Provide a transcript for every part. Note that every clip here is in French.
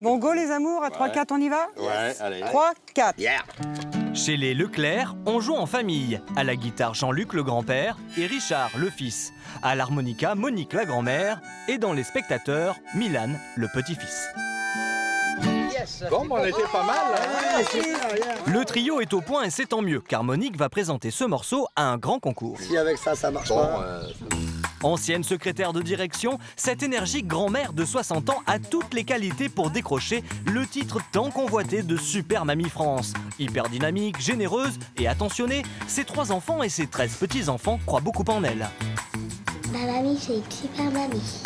Bon, go les amours, à 3-4, on y va? Ouais, allez. 3-4. Yeah. Chez les Leclerc, on joue en famille. À la guitare, Jean-Luc le grand-père et Richard le fils. À l'harmonica, Monique la grand-mère. Et dans les spectateurs, Milan le petit-fils. Bon, on était pas mal. Hein. Le trio est au point et c'est tant mieux, car Monique va présenter ce morceau à un grand concours. Si avec ça, ça marche pas. Ancienne secrétaire de direction, cette énergique grand-mère de 60 ans a toutes les qualités pour décrocher le titre tant convoité de Super Mamie France. Hyper dynamique, généreuse et attentionnée, ses 3 enfants et ses 13 petits-enfants croient beaucoup en elle. Ma mamie, c'est une super mamie.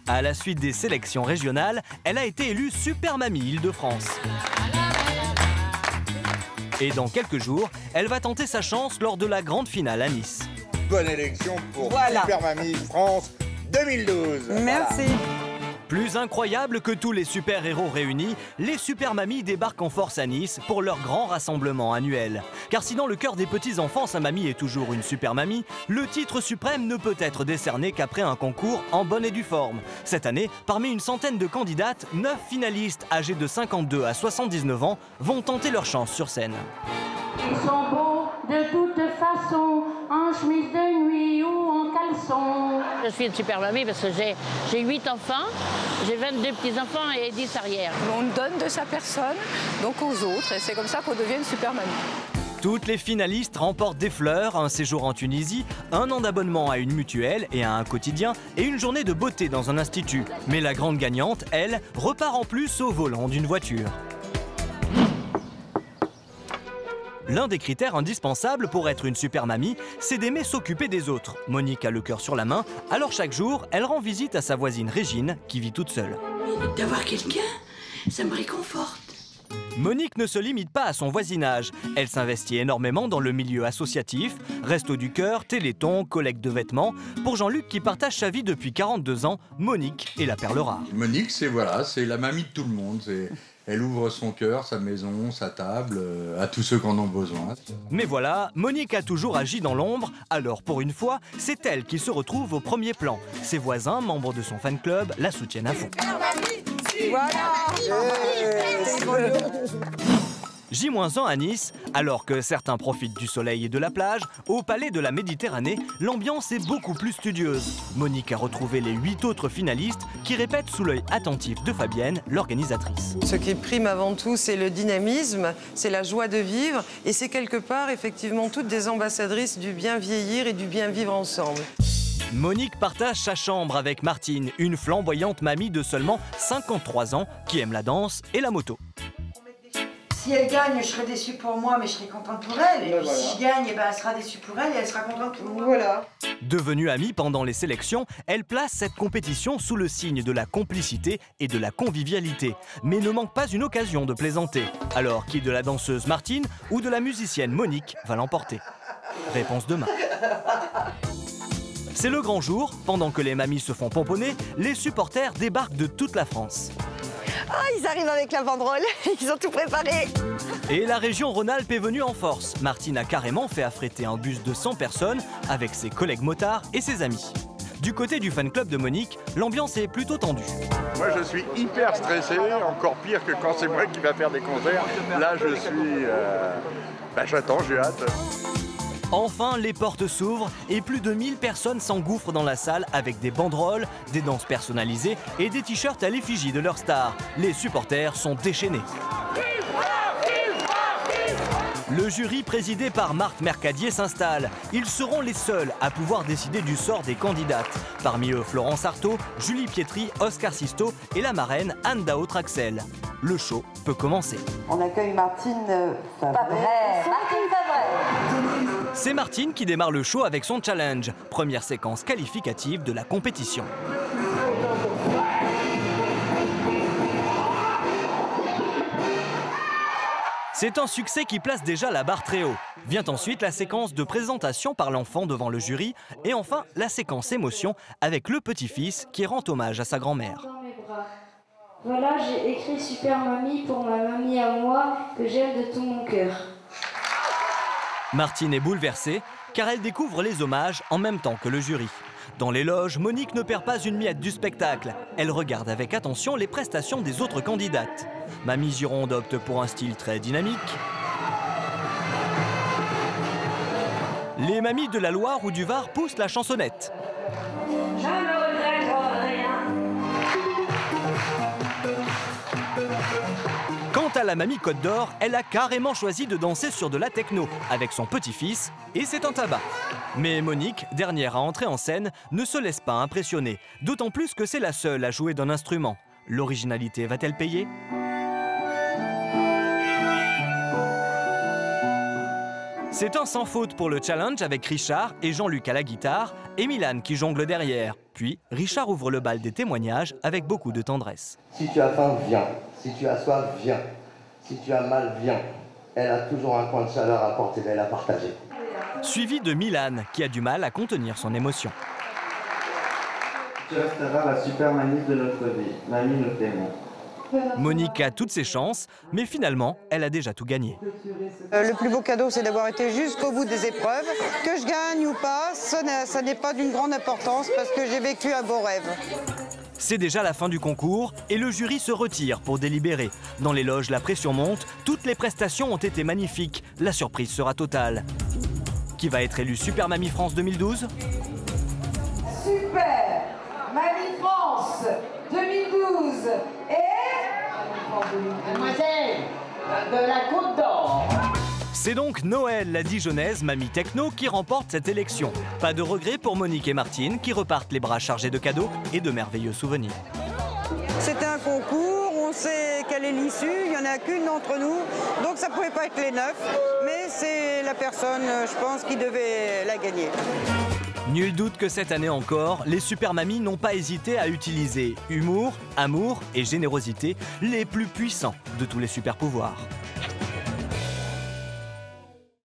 À la suite des sélections régionales, elle a été élue Super Mamie Île-de-France. Et dans quelques jours, elle va tenter sa chance lors de la grande finale à Nice. Bonne élection pour Voilà. Super Mamie France 2012. Merci. Plus incroyable que tous les super-héros réunis, les Super Mamies débarquent en force à Nice pour leur grand rassemblement annuel. Car si dans le cœur des petits-enfants, sa mamie est toujours une Super Mamie, le titre suprême ne peut être décerné qu'après un concours en bonne et due forme. Cette année, parmi une centaine de candidates, 9 finalistes âgés de 52 à 79 ans vont tenter leur chance sur scène. Ils sont beaux de toute façon, en chemise de nuit ou en caleçon. Je suis une super mamie parce que j'ai 8 enfants, j'ai 22 petits-enfants et 10 arrières. On donne de sa personne, donc aux autres, et c'est comme ça qu'on devient une super mamie. Toutes les finalistes remportent des fleurs, un séjour en Tunisie, un an d'abonnement à une mutuelle et à un quotidien et une journée de beauté dans un institut. Mais la grande gagnante, elle, repart en plus au volant d'une voiture. L'un des critères indispensables pour être une super mamie, c'est d'aimer s'occuper des autres. Monique a le cœur sur la main, alors chaque jour, elle rend visite à sa voisine Régine, qui vit toute seule. D'avoir quelqu'un, ça me réconforte. Monique ne se limite pas à son voisinage. Elle s'investit énormément dans le milieu associatif, Resto du Cœur, Téléthon, collecte de vêtements. Pour Jean-Luc, qui partage sa vie depuis 42 ans, Monique est la perle rare. Monique, c'est la mamie de tout le monde. Elle ouvre son cœur, sa maison, sa table, à tous ceux qui en ont besoin. Mais voilà, Monique a toujours agi dans l'ombre, alors pour une fois, c'est elle qui se retrouve au premier plan. Ses voisins, membres de son fan club, la soutiennent à fond. J-1 à Nice, alors que certains profitent du soleil et de la plage, au Palais de la Méditerranée, l'ambiance est beaucoup plus studieuse. Monique a retrouvé les 8 autres finalistes qui répètent sous l'œil attentif de Fabienne, l'organisatrice. Ce qui prime avant tout, c'est le dynamisme, c'est la joie de vivre et c'est quelque part effectivement toutes des ambassadrices du bien vieillir et du bien vivre ensemble. Monique partage sa chambre avec Martine, une flamboyante mamie de seulement 53 ans qui aime la danse et la moto. Si elle gagne, je serai déçue pour moi, mais je serai contente pour elle. Et puis si je gagne, elle sera déçue pour elle et elle sera contente pour moi. Voilà. Devenue amie pendant les sélections, elle place cette compétition sous le signe de la complicité et de la convivialité. Mais ne manque pas une occasion de plaisanter. Alors, qui de la danseuse Martine ou de la musicienne Monique va l'emporter? Réponse demain. C'est le grand jour. Pendant que les mamies se font pomponner, les supporters débarquent de toute la France. Ah, ils arrivent avec la banderole, ils ont tout préparé. Et la région Rhône-Alpes est venue en force. Martine a carrément fait affréter un bus de 100 personnes avec ses collègues motards et ses amis. Du côté du fan club de Monique, l'ambiance est plutôt tendue. Moi, je suis hyper stressé, encore pire que quand c'est moi qui va faire des concerts. Là, je suis... j'attends, j'ai hâte. Enfin, les portes s'ouvrent et plus de 1000 personnes s'engouffrent dans la salle avec des banderoles, des danses personnalisées et des t-shirts à l'effigie de leur star. Les supporters sont déchaînés. Le jury présidé par Marc Mercadier s'installe. Ils seront les seuls à pouvoir décider du sort des candidates. Parmi eux, Florence Artaud, Julie Pietri, Oscar Sisto et la marraine Anne Dao-Traxel. Le show peut commencer. On accueille Martine Fabre. C'est Martine qui démarre le show avec son challenge, première séquence qualificative de la compétition. C'est un succès qui place déjà la barre très haut. Vient ensuite la séquence de présentation par l'enfant devant le jury et enfin la séquence émotion avec le petit-fils qui rend hommage à sa grand-mère. Voilà, j'ai écrit Super Mamie pour ma mamie à moi que j'aime de tout mon cœur. Martine est bouleversée car elle découvre les hommages en même temps que le jury. Dans les loges, Monique ne perd pas une miette du spectacle. Elle regarde avec attention les prestations des autres candidates. Mamie Gironde opte pour un style très dynamique. Les mamies de la Loire ou du Var poussent la chansonnette. Je ne regrette rien. Quant à la mamie Côte d'Or, elle a carrément choisi de danser sur de la techno avec son petit-fils et c'est un tabac. Mais Monique, dernière à entrer en scène, ne se laisse pas impressionner, d'autant plus que c'est la seule à jouer d'un instrument. L'originalité va-t-elle payer ? C'est un sans faute pour le challenge avec Richard et Jean-Luc à la guitare et Milan qui jongle derrière. Puis Richard ouvre le bal des témoignages avec beaucoup de tendresse. Si tu as faim, viens. Si tu as soif, viens. Si tu as mal, viens. Elle a toujours un coin de chaleur à porter d'elle à partager. Suivi de Milan qui a du mal à contenir son émotion. Tu resteras la super mamie de notre vie. Mamie, nous t'aimons. Monique a toutes ses chances, mais finalement, elle a déjà tout gagné. Le plus beau cadeau, c'est d'avoir été jusqu'au bout des épreuves. Que je gagne ou pas, ça n'est pas d'une grande importance parce que j'ai vécu un beau rêve. C'est déjà la fin du concours et le jury se retire pour délibérer. Dans les loges, la pression monte, toutes les prestations ont été magnifiques. La surprise sera totale. Qui va être élu Super Mamie France 2012 ? Super Mamie France 2012 et... Mademoiselle de la Côte d'Or. C'est donc Noël, la Dijonnaise, mamie techno, qui remporte cette élection. Pas de regret pour Monique et Martine, qui repartent les bras chargés de cadeaux et de merveilleux souvenirs. C'est un concours, on sait quelle est l'issue, il n'y en a qu'une d'entre nous, donc ça ne pouvait pas être les 9, mais c'est la personne, je pense, qui devait la gagner. Nul doute que cette année encore, les super mamies n'ont pas hésité à utiliser humour, amour et générosité, les plus puissants de tous les super pouvoirs.